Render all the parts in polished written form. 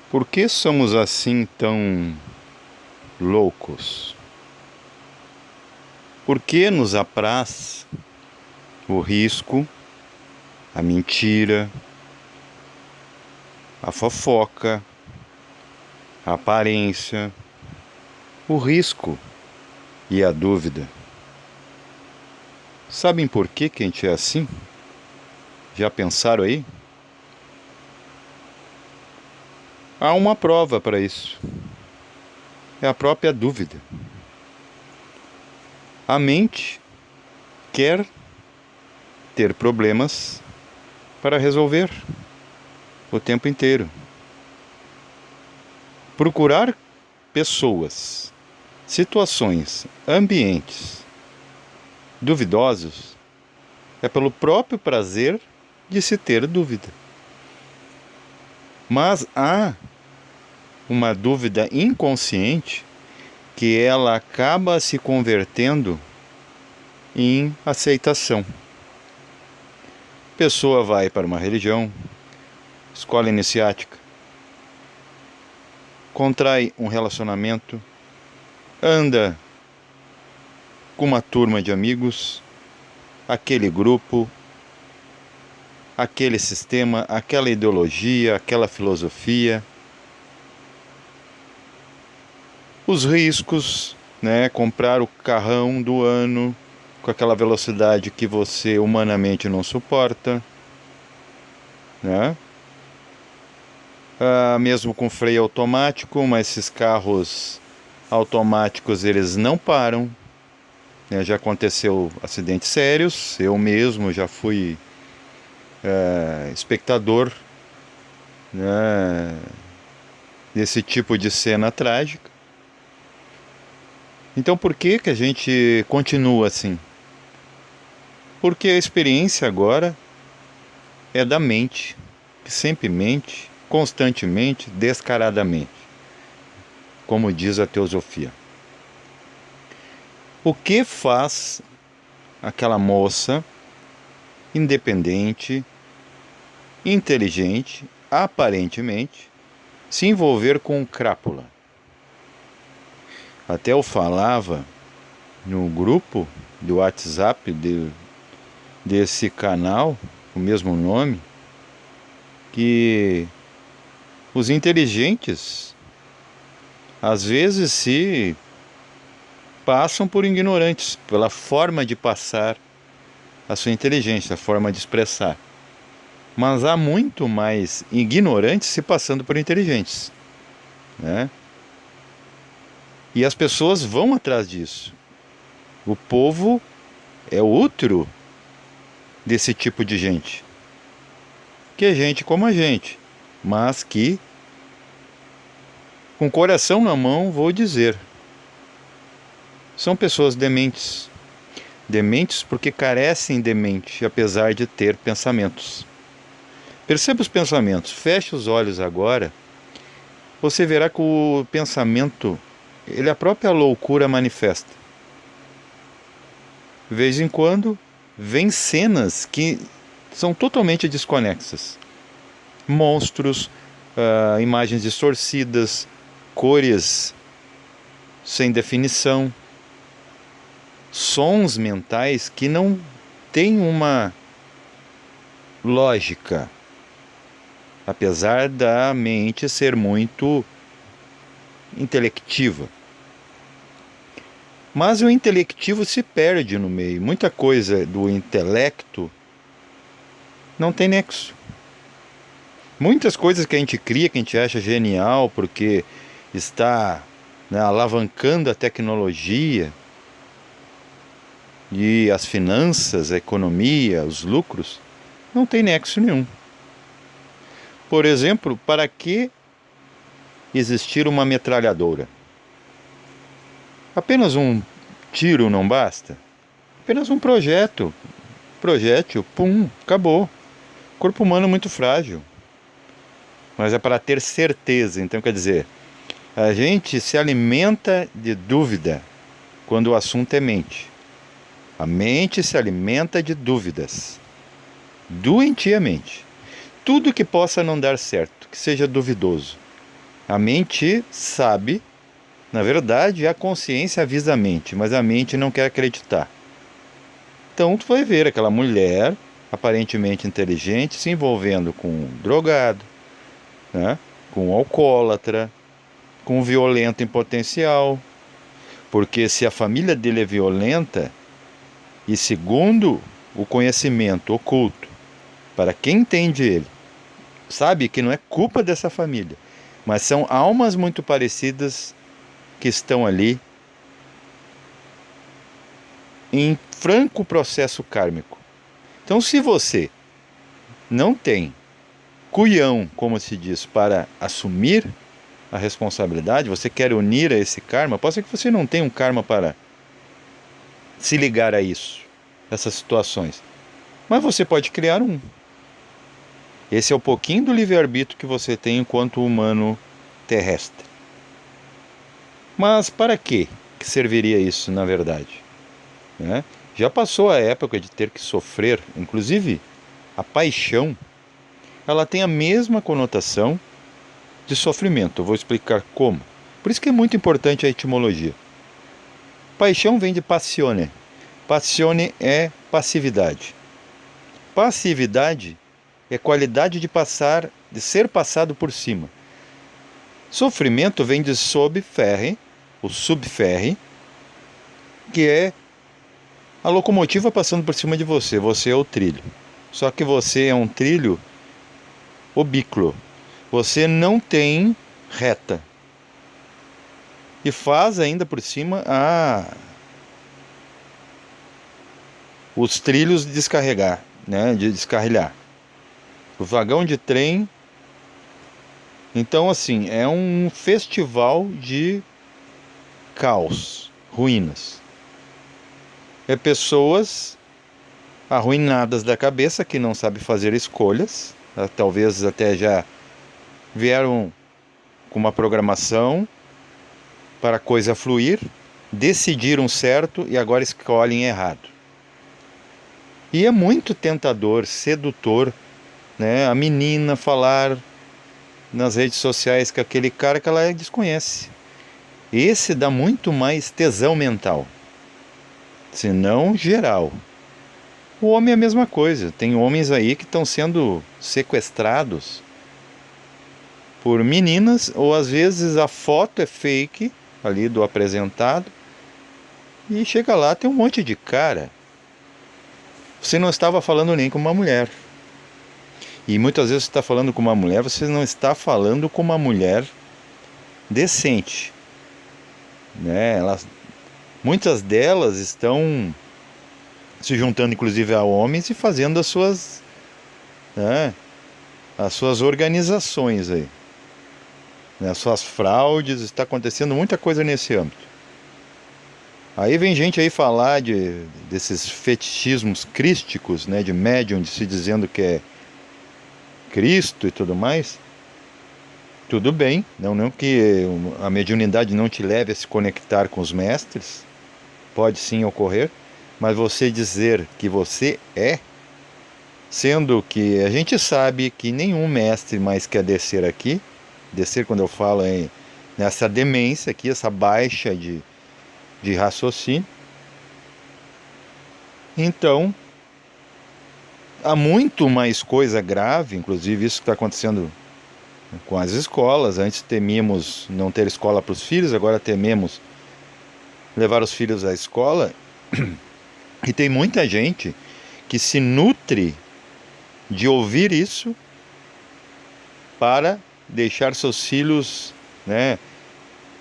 Por que somos assim tão loucos? Por que nos apraz o risco, a mentira, a fofoca, a aparência, o risco e a dúvida? Sabem por que a gente é assim? Já pensaram aí? Há uma prova para isso. É a própria dúvida. A mente quer ter problemas para resolver o tempo inteiro. Procurar pessoas, situações, ambientes duvidosos é pelo próprio prazer de se ter dúvida. Mas há uma dúvida inconsciente que ela acaba se convertendo em aceitação. A pessoa vai para uma religião, escola iniciática, contrai um relacionamento, anda com uma turma de amigos, aquele grupo, aquele sistema, aquela ideologia, aquela filosofia, os riscos, né? Comprar o carrão do ano com aquela velocidade que você humanamente não suporta, né? Mesmo com freio automático, mas esses carros automáticos eles não param, né? Já aconteceu acidentes sérios, eu mesmo já fui espectador, né, desse tipo de cena trágica. Então por que a gente continua assim? Porque a experiência agora é da mente, que sempre mente, constantemente, descaradamente, como diz a teosofia. O que faz aquela moça independente, inteligente, aparentemente, se envolver com um crápula? Até eu falava no grupo do WhatsApp desse canal, o mesmo nome, que os inteligentes às vezes se passam por ignorantes pela forma de passar a sua inteligência, a forma de expressar. Mas há muito mais ignorantes se passando por inteligentes, né? E as pessoas vão atrás disso. O povo é o útero desse tipo de gente, que é gente como a gente, mas que, com o coração na mão, vou dizer, são pessoas dementes. Dementes porque carecem de mente, apesar de ter pensamentos. Perceba os pensamentos, feche os olhos agora, você verá que o pensamento, ele é a própria loucura manifesta. De vez em quando, vem cenas que são totalmente desconexas. Monstros, imagens distorcidas, cores sem definição, sons mentais que não têm uma lógica, apesar da mente ser muito intelectiva. Mas o intelectivo se perde no meio. Muita coisa do intelecto não tem nexo. Muitas coisas que a gente cria, que a gente acha genial, porque está, né, alavancando a tecnologia e as finanças, a economia, os lucros, não tem nexo nenhum. Por exemplo, para que existir uma metralhadora? Apenas um tiro não basta? Apenas um projétil, pum, acabou. O corpo humano é muito frágil. Mas é para ter certeza. Então, quer dizer, a gente se alimenta de dúvida quando o assunto é mente. A mente se alimenta de dúvidas, doentiamente. Tudo que possa não dar certo, que seja duvidoso, A mente sabe, na verdade, a consciência avisa a mente, mas a mente não quer acreditar. Então tu vai ver aquela mulher aparentemente inteligente se envolvendo com um drogado, né? Com um alcoólatra, com um violento em potencial. Porque se a família dele é violenta, e segundo o conhecimento oculto, para quem entende ele, sabe que não é culpa dessa família, mas são almas muito parecidas que estão ali em franco processo kármico. Então, se você não tem culhão, como se diz, para assumir a responsabilidade, você quer unir a esse karma, pode ser que você não tenha um karma para se ligar a isso, essas situações, mas você pode criar um. Esse é o pouquinho do livre-arbítrio que você tem enquanto humano terrestre. Mas para quê que serviria isso, na verdade? Né? Já passou a época de ter que sofrer, inclusive a paixão, ela tem a mesma conotação de sofrimento. Eu vou explicar como. Por isso que é muito importante a etimologia. Paixão vem de passione. Passione é passividade. Passividade é qualidade de passar, de ser passado por cima. Sofrimento vem de sob-ferre, o subferre, que é a locomotiva passando por cima de você. Você é o trilho. Só que você é um trilho obíquo. Você não tem reta. E faz ainda por cima os trilhos de descarregar, né, de descarrilhar. O vagão de trem. Então, assim, é um festival de caos, ruínas. É pessoas arruinadas da cabeça que não sabem fazer escolhas, talvez até já vieram com uma programação para a coisa fluir, decidiram certo e agora escolhem errado. E é muito tentador, sedutor, né, a menina falar nas redes sociais com aquele cara que ela desconhece. Esse dá muito mais tesão mental, se não geral. O homem é a mesma coisa. Tem homens aí que estão sendo sequestrados por meninas, ou às vezes a foto é fake ali do apresentado e chega lá, tem um monte de cara. Você não estava falando nem com uma mulher. E muitas vezes você está falando com uma mulher, você não está falando com uma mulher decente, né? Muitas delas estão se juntando inclusive a homens e fazendo as suas, né, as suas organizações aí, né, as suas fraudes. Está acontecendo muita coisa nesse âmbito. Aí vem gente aí falar desses fetichismos crísticos, né, de médium, de se dizendo que é Cristo e tudo mais. Tudo bem, não que a mediunidade não te leve a se conectar com os mestres, pode sim ocorrer, mas você dizer que você é, sendo que a gente sabe que nenhum mestre mais quer descer aqui, descer quando eu falo nessa demência aqui, essa baixa de raciocínio. Então, há muito mais coisa grave, inclusive isso que está acontecendo com as escolas. Antes temíamos não ter escola para os filhos, agora tememos levar os filhos à escola. E tem muita gente que se nutre de ouvir isso para deixar seus filhos, né,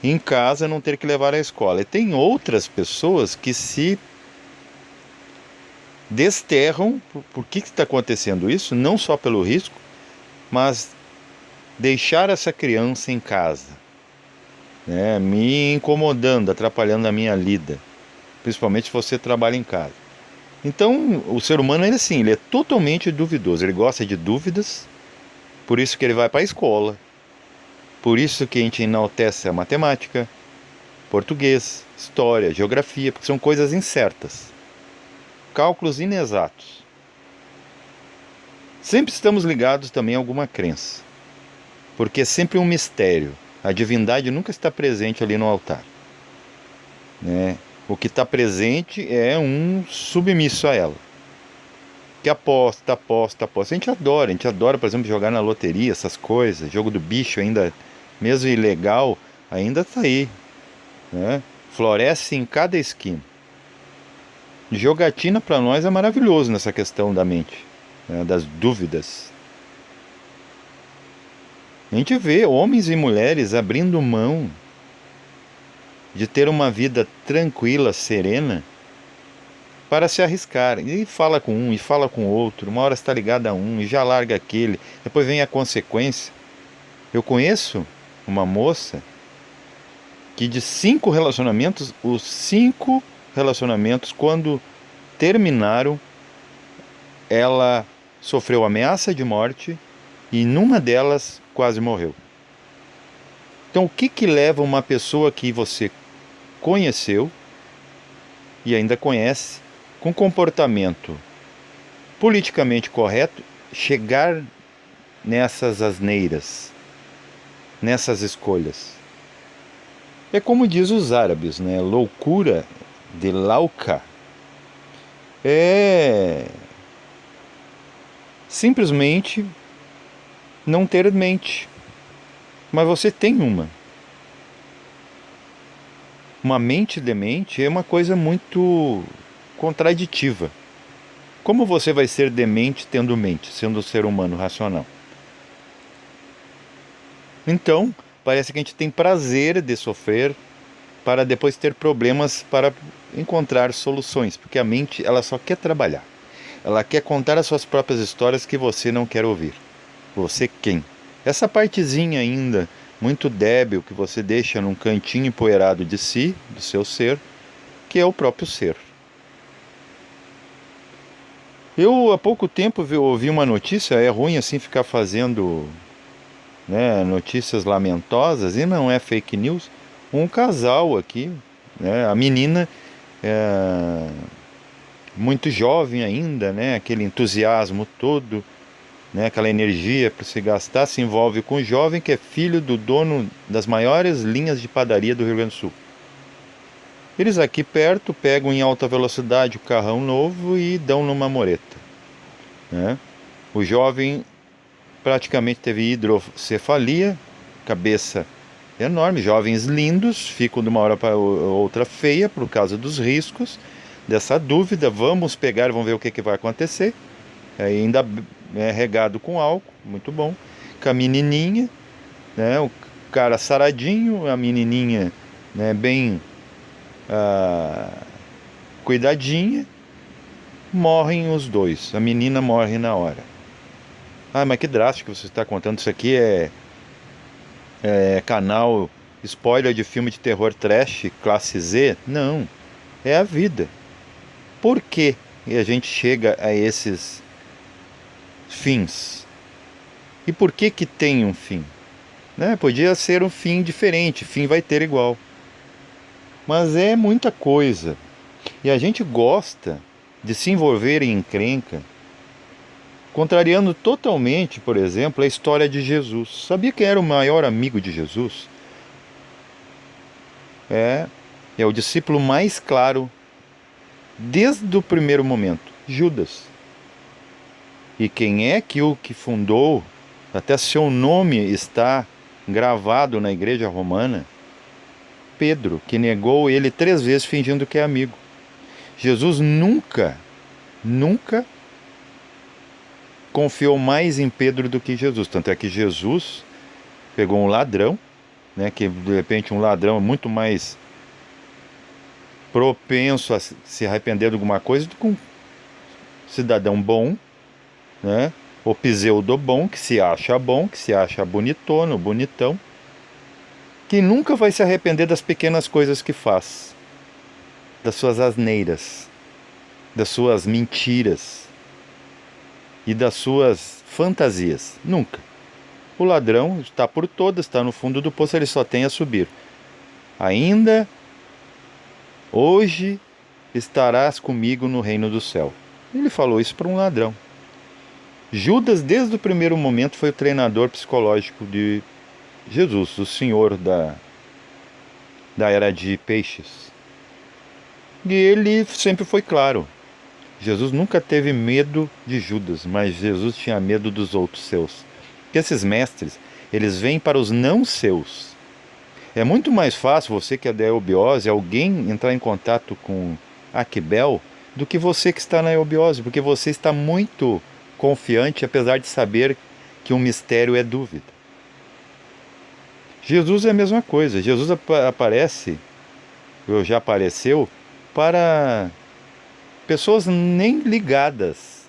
em casa, não ter que levar à escola. E tem outras pessoas que se desterram. Por que está acontecendo isso? Não só pelo risco, mas deixar essa criança em casa, né, me incomodando, atrapalhando a minha lida, principalmente se você trabalha em casa. Então, o ser humano, ele, assim, ele é totalmente duvidoso, ele gosta de dúvidas, por isso que ele vai para a escola, por isso que a gente enaltece a matemática, português, história, geografia, porque são coisas incertas, cálculos inexatos. Sempre estamos ligados também a alguma crença, porque é sempre um mistério. A divindade nunca está presente ali no altar, né? O que está presente é um submisso a ela, que aposta, aposta, aposta. A gente adora, por exemplo, jogar na loteria, essas coisas. Jogo do bicho ainda, mesmo ilegal, ainda está aí, né? Floresce em cada esquina. Jogatina para nós é maravilhoso nessa questão da mente, né? Das dúvidas. A gente vê homens e mulheres abrindo mão de ter uma vida tranquila, serena, para se arriscar. E fala com um, e fala com outro. Uma hora está ligado a um, e já larga aquele. Depois vem a consequência. Eu conheço uma moça que de 5 relacionamentos, os 5 relacionamentos, quando terminaram, ela sofreu ameaça de morte e numa delas quase morreu. Então, o que que leva uma pessoa que você conheceu e ainda conhece, com comportamento politicamente correto, chegar nessas asneiras, nessas escolhas? É como diz os árabes, né? Loucura de Lauca é simplesmente não ter mente. Mas você tem uma. Uma mente demente é uma coisa muito contraditiva. Como você vai ser demente tendo mente, sendo um ser humano racional? Então, parece que a gente tem prazer de sofrer para depois ter problemas para encontrar soluções, porque a mente, ela só quer trabalhar. Ela quer contar as suas próprias histórias que você não quer ouvir. Você quem? Essa partezinha ainda muito débil que você deixa num cantinho empoeirado de si, do seu ser, que é o próprio ser. Eu há pouco tempo ouvi uma notícia, é ruim assim ficar fazendo, né, notícias lamentosas, e não é fake news. Um casal aqui, né, a menina é muito jovem ainda, né, aquele entusiasmo todo, né, aquela energia para se gastar, se envolve com o jovem que é filho do dono das maiores linhas de padaria do Rio Grande do Sul. Eles aqui perto pegam em alta velocidade o carrão novo e dão numa mureta, né? O jovem praticamente teve hidrocefalia, cabeça enorme, jovens lindos, ficam de uma hora para outra feia por causa dos riscos, dessa dúvida, vamos pegar e vamos ver o que, que vai acontecer. Aí ainda é regado com álcool, muito bom. Com a menininha, né, o cara saradinho, a menininha, né, bem cuidadinha, morrem os dois. A menina morre na hora. Ah, mas que drástico você está contando. Isso aqui é canal spoiler de filme de terror trash, classe Z? Não, é a vida. Por que a gente chega a esses fins? E por que que tem um fim? Né? Podia ser um fim diferente, fim vai ter igual. Mas é muita coisa. E a gente gosta de se envolver em encrenca, contrariando totalmente, por exemplo, a história de Jesus. Sabia quem era o maior amigo de Jesus? É o discípulo mais claro desde o primeiro momento, Judas. E quem é que o que fundou, até seu nome está gravado na igreja romana? Pedro, que negou ele 3 vezes fingindo que é amigo. Jesus nunca confiou mais em Pedro do que Jesus. Tanto é que Jesus pegou um ladrão, né, que de repente um ladrão é muito mais propenso a se arrepender de alguma coisa do que um cidadão bom, né, o pseudo bom, que se acha bom, que se acha bonitono, bonitão, que nunca vai se arrepender das pequenas coisas que faz, das suas asneiras, das suas mentiras e das suas fantasias. Nunca. O ladrão está por todas, está no fundo do poço, ele só tem a subir. Ainda hoje estarás comigo no reino do céu. Ele falou isso para um ladrão. Judas, desde o primeiro momento, foi o treinador psicológico de Jesus, o Senhor da era de peixes. E ele sempre foi claro. Jesus nunca teve medo de Judas, mas Jesus tinha medo dos outros seus. Porque esses mestres, eles vêm para os não seus. É muito mais fácil você que é da eubiose, alguém entrar em contato com Aquibel, do que você que está na eubiose, porque você está muito confiante, apesar de saber que um mistério é dúvida. Jesus é a mesma coisa. Jesus aparece, ou já apareceu, para pessoas nem ligadas.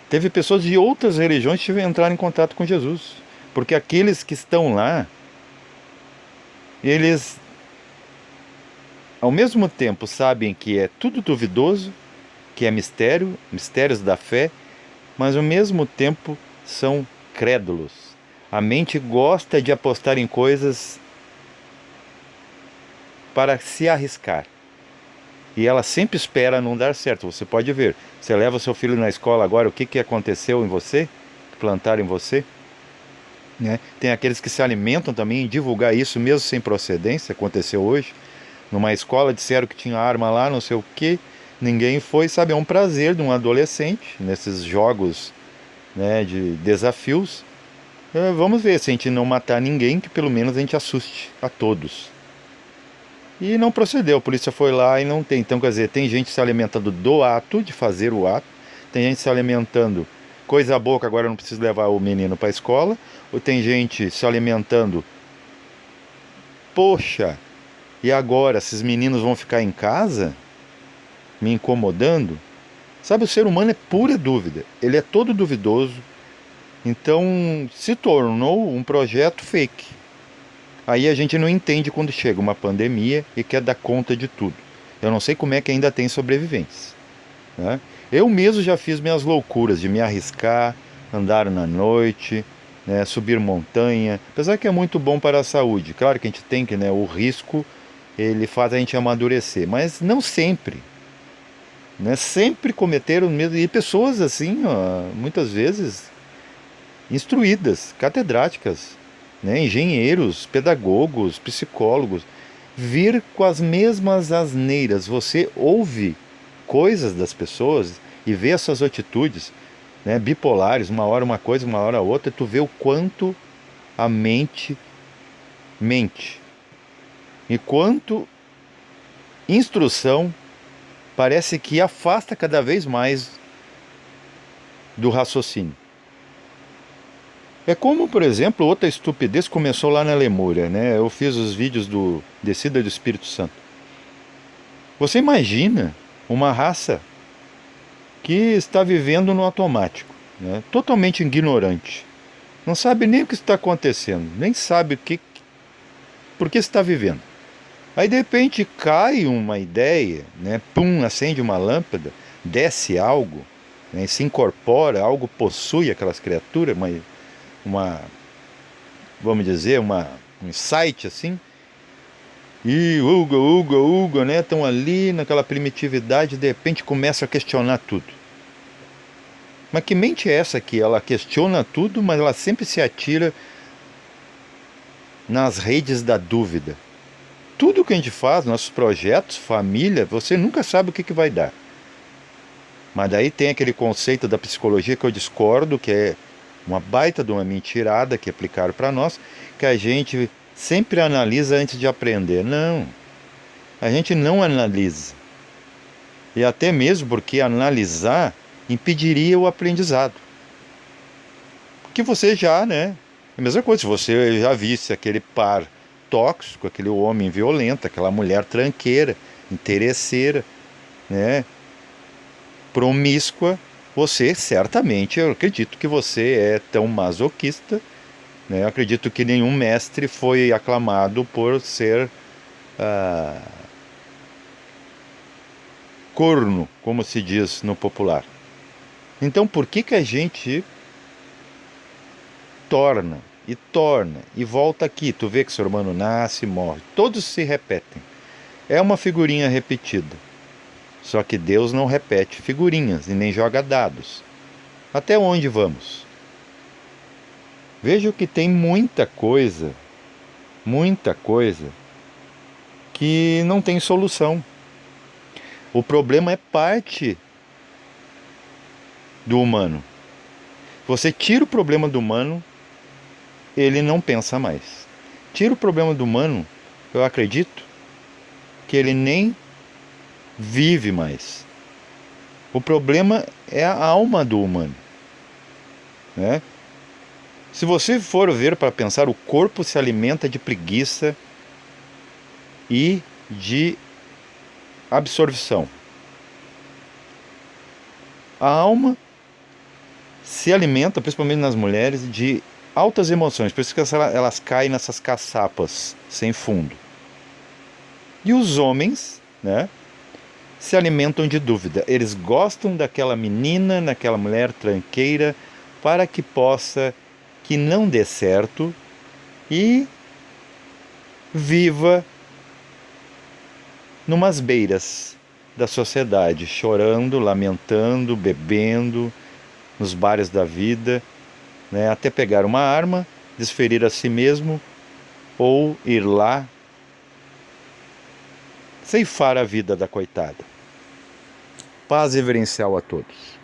Teve pessoas de outras religiões que entraram em contato com Jesus. Porque aqueles que estão lá, eles ao mesmo tempo sabem que é tudo duvidoso, que é mistério, mistérios da fé, mas ao mesmo tempo são crédulos. A mente gosta de apostar em coisas para se arriscar. E ela sempre espera não dar certo. Você pode ver. Você leva o seu filho na escola agora, o que aconteceu em você? Plantaram em você? Né? Tem aqueles que se alimentam também em divulgar isso, mesmo sem procedência. Aconteceu hoje. Numa escola disseram que tinha arma lá, não sei o que. Ninguém foi, sabe? É um prazer de um adolescente, nesses jogos, né, de desafios. Vamos ver se a gente não matar ninguém, que pelo menos a gente assuste a todos. E não procedeu, a polícia foi lá e não tem. Então, quer dizer, tem gente se alimentando do ato, de fazer o ato, tem gente se alimentando coisa boa, que agora eu não preciso levar o menino para a escola, ou tem gente se alimentando, poxa, e agora esses meninos vão ficar em casa me incomodando? Sabe, o ser humano é pura dúvida, ele é todo duvidoso, então se tornou um projeto fake. Aí a gente não entende quando chega uma pandemia e quer dar conta de tudo. Eu não sei como é que ainda tem sobreviventes, né? Eu mesmo já fiz minhas loucuras de me arriscar, andar na noite, né, subir montanha, apesar que é muito bom para a saúde. Claro que a gente tem que, né, o risco ele faz a gente amadurecer, mas não sempre, né? Sempre cometeram o mesmo, e pessoas assim, ó, muitas vezes instruídas, catedráticas, né, engenheiros, pedagogos, psicólogos, vir com as mesmas asneiras. Você ouve coisas das pessoas e vê as suas atitudes, né, bipolares, uma hora uma coisa, uma hora outra, e tu vê o quanto a mente mente. E quanto instrução parece que afasta cada vez mais do raciocínio. É como, por exemplo, outra estupidez começou lá na Lemúria, né? Eu fiz os vídeos do Descida do Espírito Santo. Você imagina uma raça que está vivendo no automático, né? Totalmente ignorante. Não sabe nem o que está acontecendo, nem sabe por que está vivendo. Aí de repente cai uma ideia, né? Pum, acende uma lâmpada, desce algo, né? Se incorpora, algo possui aquelas criaturas, vamos dizer, um insight assim, e Uga, né, estão ali naquela primitividade, de repente começa a questionar tudo. Mas que mente é essa que ela questiona tudo, mas ela sempre se atira nas redes da dúvida? Tudo que a gente faz, nossos projetos, família, você nunca sabe o que vai dar. Mas daí tem aquele conceito da psicologia que eu discordo, que é uma baita de uma mentirada que aplicaram para nós, que a gente sempre analisa antes de aprender. Não, a gente não analisa. E até mesmo porque analisar impediria o aprendizado. Porque você já, né? É a mesma coisa, se você já visse aquele par tóxico, aquele homem violento, aquela mulher tranqueira, interesseira, né, promíscua, você certamente, eu acredito que você é tão masoquista, né? Eu acredito que nenhum mestre foi aclamado por ser corno, como se diz no popular. Então por que a gente torna e volta aqui? Tu vê que o ser humano nasce e morre, todos se repetem. É uma figurinha repetida. Só que Deus não repete figurinhas e nem joga dados. Até onde vamos? Vejo que tem muita coisa que não tem solução. O problema é parte do humano. Você tira o problema do humano, ele não pensa mais. Tira o problema do humano, eu acredito que ele nem vive mais. O problema é a alma do humano, né? Se você for ver para pensar, o corpo se alimenta de preguiça e de absorção. A alma se alimenta, principalmente nas mulheres, de altas emoções. Por isso que elas caem nessas caçapas sem fundo. E os homens, né, se alimentam de dúvida. Eles gostam daquela menina, daquela mulher tranqueira, para que possa que não dê certo e viva numas beiras da sociedade, chorando, lamentando, bebendo, nos bares da vida, né, até pegar uma arma, desferir a si mesmo ou ir lá ceifar a vida da coitada. Paz reverencial a todos.